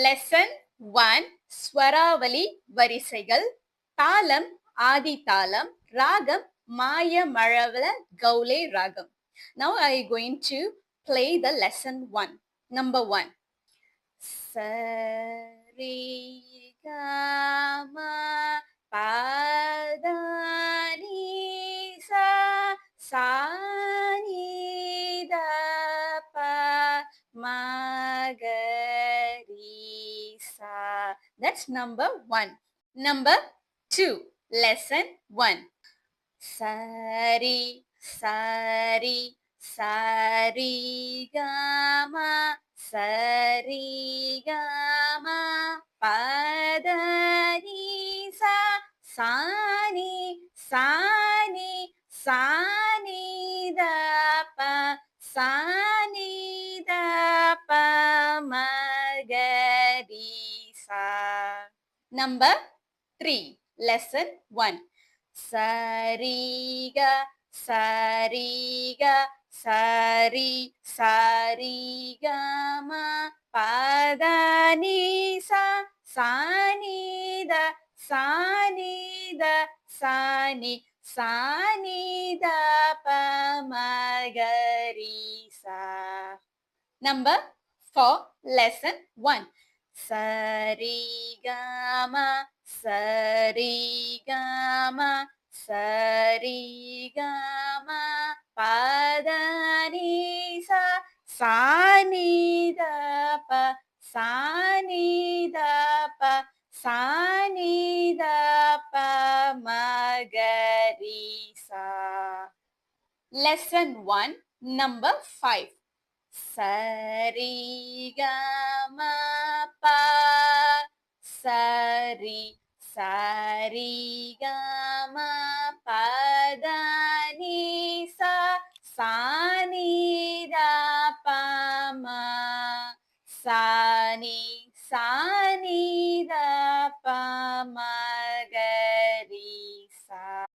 Lesson 1 ஸ்வராவளி வரிசைகள் தாளம் ஆதி தாளம் ராகம் மாயமழவல கௌளே ராகம். Now I going to play the lesson 1. Number 1. சரி கமா பதனி சா சானி தப Magarisa. That's number 1. Number 2. Lesson 1. Sari, sari, sari, gama, sari, gama, padani, sa, sani, sani, sani, dapa, sani, dapa, magarisa. Number 3. Lesson 1. Sariga, sariga, sari, sariga, ma, padani, sa, sani, da, sani, da, sani, sani, da, pa, magarisa. Number 4. Lesson 1. Sarigama, sarigama, sarigama, padani sa, sani dapa, sani dapa, sani dapa, magarisa. Lesson 1, number 5. Sarigama pa, sari, sarigama padani sa, sani dapa ma, sani, sani dapa